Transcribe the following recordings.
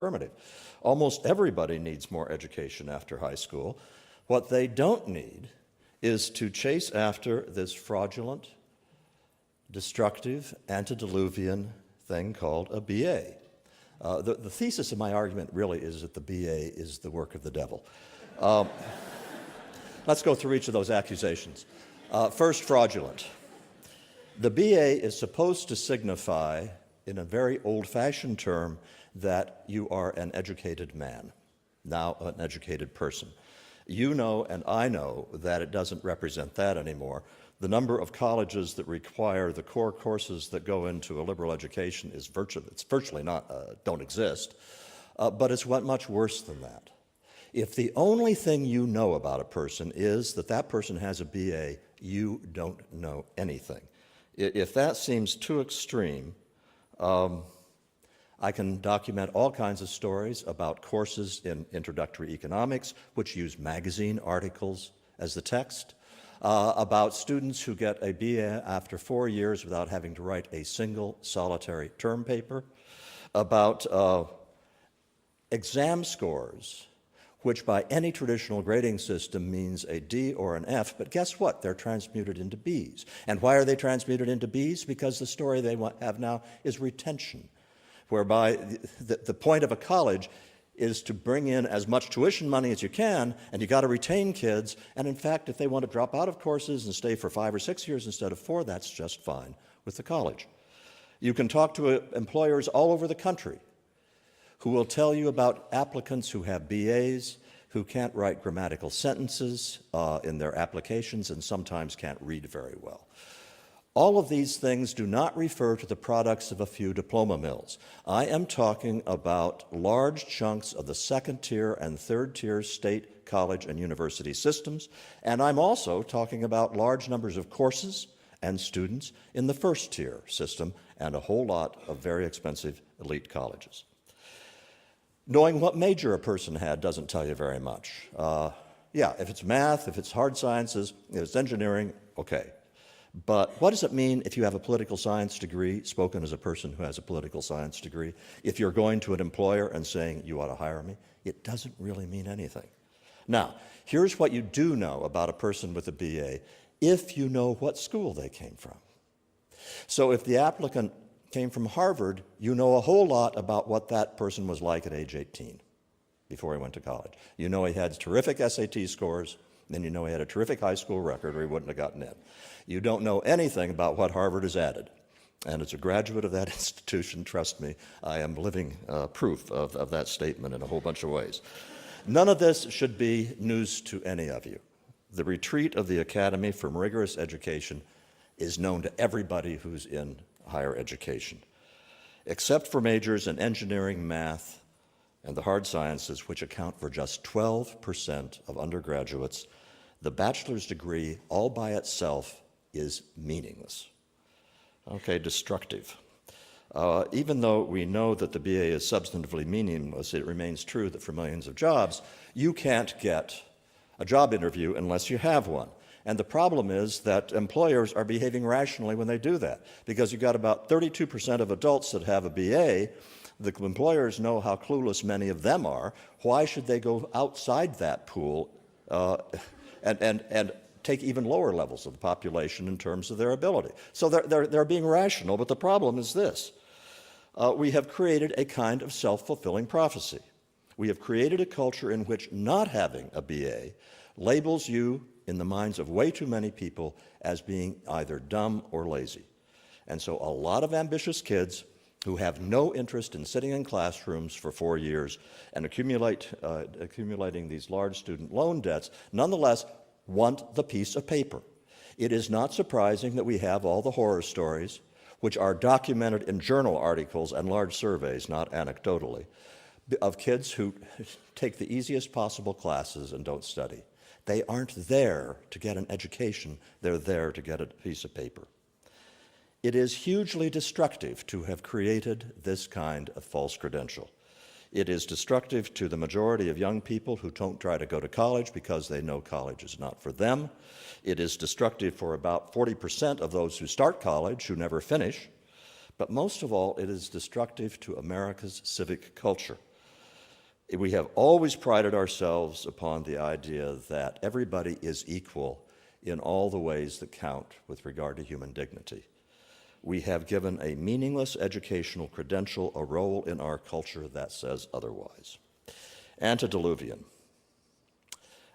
affirmative. Almost everybody needs more education after high school. What they don't need is to chase after this fraudulent, destructive, antediluvian thing called a BA. The thesis of my argument really is that the BA is the work of the devil. Let's go through each of those accusations. First, fraudulent. The BA is supposed to signify, in a very old-fashioned term, that you are an educated man, now an educated person. You know and I know that it doesn't represent that anymore. The number of colleges that require the core courses that go into a liberal education is virtually not, don't exist, but it's much worse than that. If the only thing you know about a person is that that person has a BA, you don't know anything. If that seems too extreme, I can document all kinds of stories about courses in introductory economics, which use magazine articles as the text, about students who get a BA after 4 years without having to write a single solitary term paper, about exam scores, which by any traditional grading system means a D or an F, but guess what? They're transmuted into Bs. And why are they transmuted into Bs? Because the story they have now is retention, whereby the point of a college is to bring in as much tuition money as you can, and you got to retain kids, and in fact, if they want to drop out of courses and stay for 5 or 6 years instead of 4, that's just fine with the college. You can talk to employers all over the country who will tell you about applicants who have BAs, who can't write grammatical sentences in their applications and sometimes can't read very well. All of these things do not refer to the products of a few diploma mills. I am talking about large chunks of the second-tier and third-tier state college and university systems, and I'm also talking about large numbers of courses and students in the first-tier system and a whole lot of very expensive elite colleges. Knowing what major a person had doesn't tell you very much. Yeah, if it's math, if it's hard sciences, if it's engineering, okay. But what does it mean if you have a political science degree, spoken as a person who has a political science degree? If you're going to an employer and saying, you ought to hire me, it doesn't really mean anything. Now, here's what you do know about a person with a BA, if you know what school they came from. So if the applicant came from Harvard, you know a whole lot about what that person was like at age 18 before he went to college. You know he had terrific SAT scores, then you know he had a terrific high school record or he wouldn't have gotten in. You don't know anything about what Harvard has added. And as a graduate of that institution, trust me, I am living proof of that statement in a whole bunch of ways. None of this should be news to any of you. The retreat of the Academy from rigorous education is known to everybody who's in higher education, except for majors in engineering, math, and the hard sciences, which account for just 12% of undergraduates. The bachelor's degree all by itself is meaningless. Okay, destructive. Even though we know that the BA is substantively meaningless, it remains true that for millions of jobs, you can't get a job interview unless you have one. And the problem is that employers are behaving rationally when they do that, because you've got about 32% of adults that have a BA. The employers know how clueless many of them are. Why should they go outside that pool and take even lower levels of the population in terms of their ability? So they're being rational, but the problem is this. We have created a kind of self-fulfilling prophecy. We have created a culture in which not having a BA labels you in the minds of way too many people as being either dumb or lazy. And so a lot of ambitious kids who have no interest in sitting in classrooms for 4 years and accumulating these large student loan debts, nonetheless want the piece of paper. It is not surprising that we have all the horror stories, which are documented in journal articles and large surveys, not anecdotally, of kids who take the easiest possible classes and don't study. They aren't there to get an education, they're there to get a piece of paper. It is hugely destructive to have created this kind of false credential. It is destructive to the majority of young people who don't try to go to college because they know college is not for them. It is destructive for about 40% of those who start college who never finish. But most of all, it is destructive to America's civic culture. We have always prided ourselves upon the idea that everybody is equal in all the ways that count with regard to human dignity. We have given a meaningless educational credential a role in our culture that says otherwise. Antediluvian.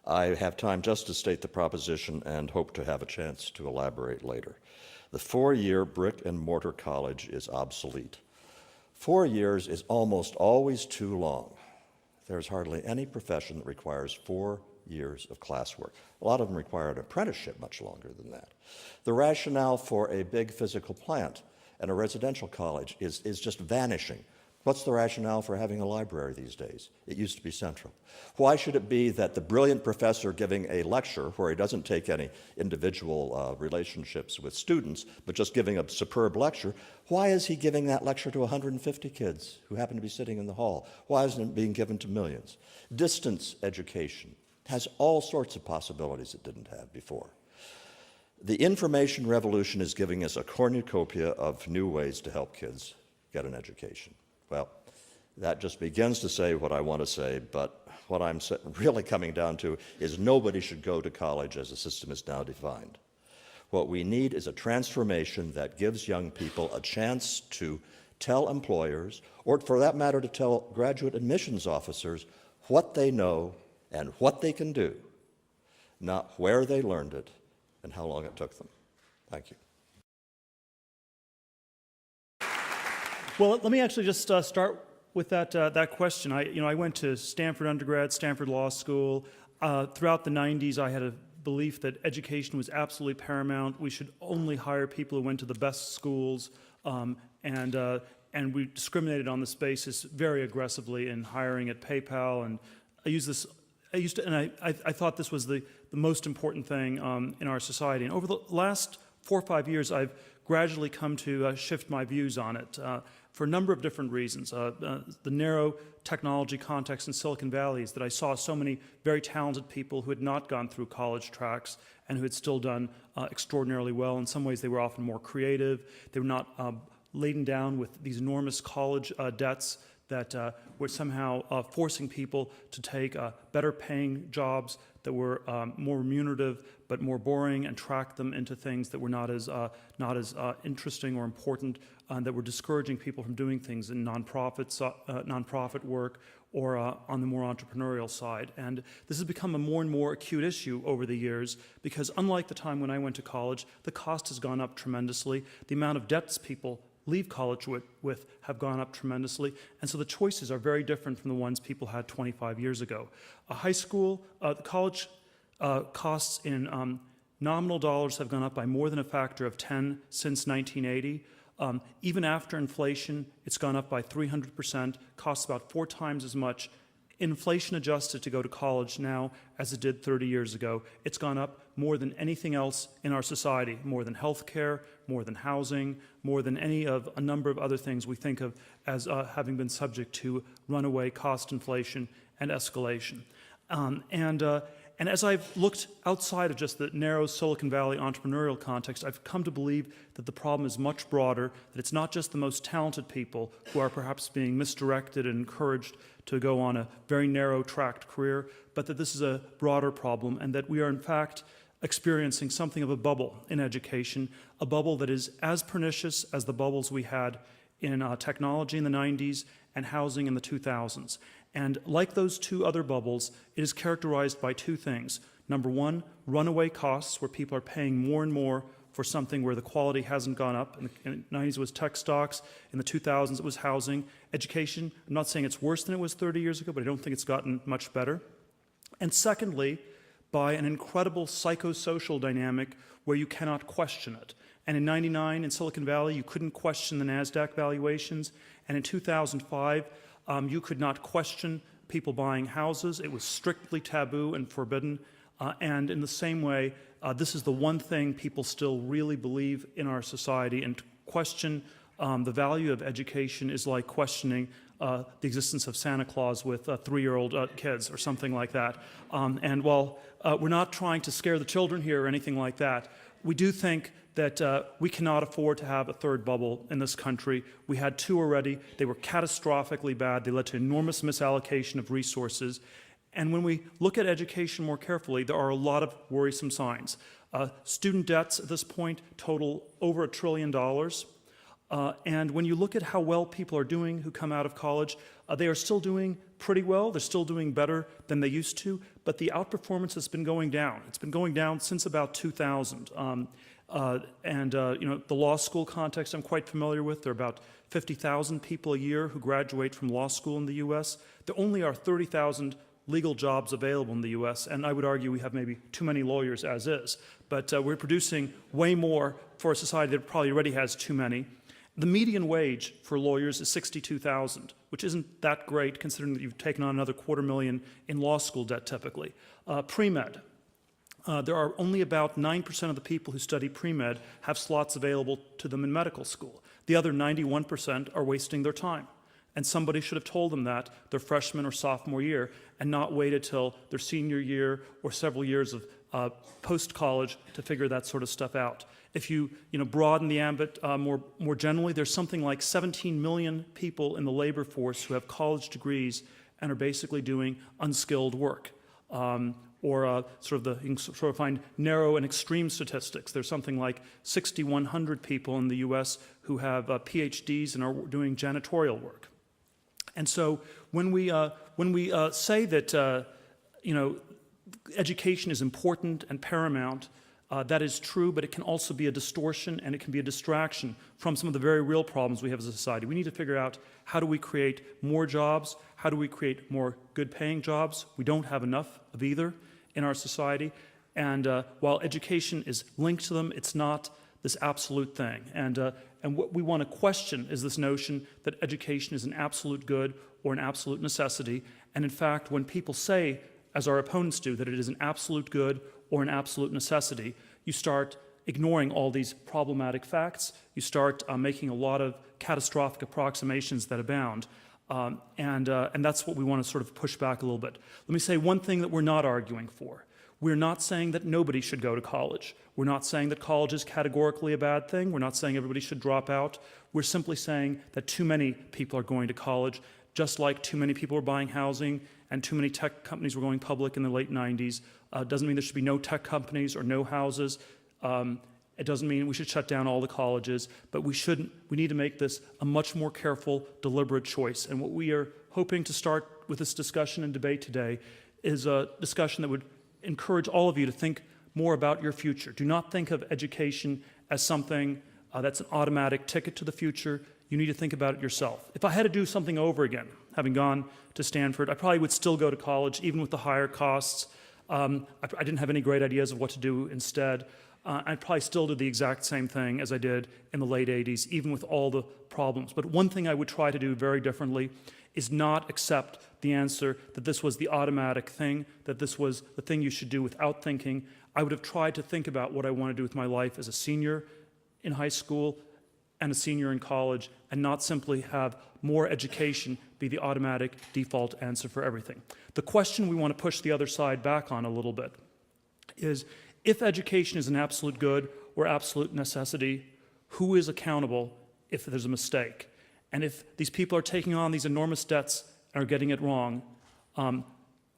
I have time just to state the proposition and hope to have a chance to elaborate later. The 4-year brick and mortar college is obsolete. 4 years is almost always too long. There's hardly any profession that requires 4 years of classwork. A lot of them require an apprenticeship much longer than that. The rationale for a big physical plant and a residential college is just vanishing. What's the rationale for having a library these days? It used to be central. Why should it be that the brilliant professor giving a lecture where he doesn't take any individual relationships with students, but just giving a superb lecture, why is he giving that lecture to 150 kids who happen to be sitting in the hall? Why isn't it being given to millions? Distance education has all sorts of possibilities it didn't have before. The information revolution is giving us a cornucopia of new ways to help kids get an education. Well, that just begins to say what I want to say, but what I'm really coming down to is nobody should go to college as the system is now defined. What we need is a transformation that gives young people a chance to tell employers, or for that matter to tell graduate admissions officers, what they know and what they can do, not where they learned it and how long it took them. Thank you. Well, let me actually just start with that question. I went to Stanford undergrad, Stanford Law School. Throughout the 90s, I had a belief that education was absolutely paramount. We should only hire people who went to the best schools, and we discriminated on this basis very aggressively in hiring at PayPal. And I thought this was the most important thing in our society. And over the last 4 or 5 years, I've gradually come to shift my views on it for a number of different reasons. The narrow technology context in Silicon Valley is that I saw so many very talented people who had not gone through college tracks and who had still done extraordinarily well. In some ways, they were often more creative. They were not laden down with these enormous college debts that were somehow forcing people to take better paying jobs that were more remunerative but more boring, and track them into things that were not as interesting or important, that were discouraging people from doing things in nonprofit work or on the more entrepreneurial side. And this has become a more and more acute issue over the years because unlike the time when I went to college, the cost has gone up tremendously. The amount of debts people leave college with have gone up tremendously, and so the choices are very different from the ones people had 25 years ago. A high school, college costs in nominal dollars have gone up by more than a factor of 10 since 1980. Even after inflation, it's gone up by 300%, costs about 4 times as much inflation adjusted to go to college now as it did 30 years ago. It's gone up more than anything else in our society, more than healthcare, more than housing, more than a number of other things we think of as having been subject to runaway cost inflation and escalation. And as I've looked outside of just the narrow Silicon Valley entrepreneurial context, I've come to believe that the problem is much broader, that it's not just the most talented people who are perhaps being misdirected and encouraged to go on a very narrow-tracked career, but that this is a broader problem and that we are in fact experiencing something of a bubble in education, a bubble that is as pernicious as the bubbles we had in technology in the 90s and housing in the 2000s. And like those two other bubbles, it is characterized by 2 things. Number one, runaway costs, where people are paying more and more for something where the quality hasn't gone up. In the 90s it was tech stocks, in the 2000s it was housing. Education, I'm not saying it's worse than it was 30 years ago, but I don't think it's gotten much better. And secondly, by an incredible psychosocial dynamic where you cannot question it. And in '99 in Silicon Valley, you couldn't question the NASDAQ valuations. And in 2005, you could not question people buying houses. It was strictly taboo and forbidden. And in the same way, this is the one thing people still really believe in our society. And to question the value of education is like questioning the existence of Santa Claus with 3-year-old kids or something like that. And while we're not trying to scare the children here or anything like that, we do think that we cannot afford to have a third bubble in this country. We had two already. They were catastrophically bad. They led to enormous misallocation of resources. And when we look at education more carefully, there are a lot of worrisome signs. Student debts at this point total over $1 trillion. And when you look at how well people are doing who come out of college, they are still doing pretty well. They're still doing better than they used to, but the outperformance has been going down. It's been going down since about 2000. The law school context I'm quite familiar with. There are about 50,000 people a year who graduate from law school in the U.S. There only are 30,000 legal jobs available in the U.S., and I would argue we have maybe too many lawyers as is. But we're producing way more for a society that probably already has too many. The median wage for lawyers is $62,000, which isn't that great considering that you've taken on another $250,000 in law school debt typically. Pre-med. There are only about 9% of the people who study pre-med have slots available to them in medical school. The other 91% are wasting their time. And somebody should have told them that their freshman or sophomore year and not waited till their senior year or several years of post-college to figure that sort of stuff out. If you broaden the ambit more generally, there's something like 17 million people in the labor force who have college degrees and are basically doing unskilled work. You can sort of find narrow and extreme statistics. There's something like 6,100 people in the U.S. who have PhDs and are doing janitorial work. And so when we say that education is important and paramount, that is true, but it can also be a distortion and it can be a distraction from some of the very real problems we have as a society. We need to figure out how do we create more jobs, how do we create more good-paying jobs. We don't have enough of either in our society, and while education is linked to them, it's not this absolute thing. And what we want to question is this notion that education is an absolute good or an absolute necessity. And in fact, when people say, as our opponents do, that it is an absolute good or an absolute necessity, you start ignoring all these problematic facts. You start making a lot of catastrophic approximations that abound. And that's what we want to sort of push back a little bit. Let me say one thing that we're not arguing for. We're not saying that nobody should go to college. We're not saying that college is categorically a bad thing. We're not saying everybody should drop out. We're simply saying that too many people are going to college, just like too many people are buying housing and too many tech companies were going public in the late 90s. Doesn't mean there should be no tech companies or no houses. It doesn't mean we should shut down all the colleges, but we need to make this a much more careful, deliberate choice. And what we are hoping to start with this discussion and debate today is a discussion that would encourage all of you to think more about your future. Do not think of education as something that's an automatic ticket to the future. You need to think about it yourself. If I had to do something over again, having gone to Stanford, I probably would still go to college, even with the higher costs. I didn't have any great ideas of what to do instead. I'd probably still do the exact same thing as I did in the late 80s, even with all the problems. But one thing I would try to do very differently is not accept the answer that this was the automatic thing, that this was the thing you should do without thinking. I would have tried to think about what I want to do with my life as a senior in high school and a senior in college, and not simply have more education be the automatic default answer for everything. The question we want to push the other side back on a little bit is, if education is an absolute good or absolute necessity, who is accountable if there's a mistake? And if these people are taking on these enormous debts and are getting it wrong,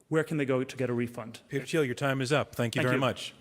where can they go to get a refund? Peter Thiel, your time is up. Thank you very much.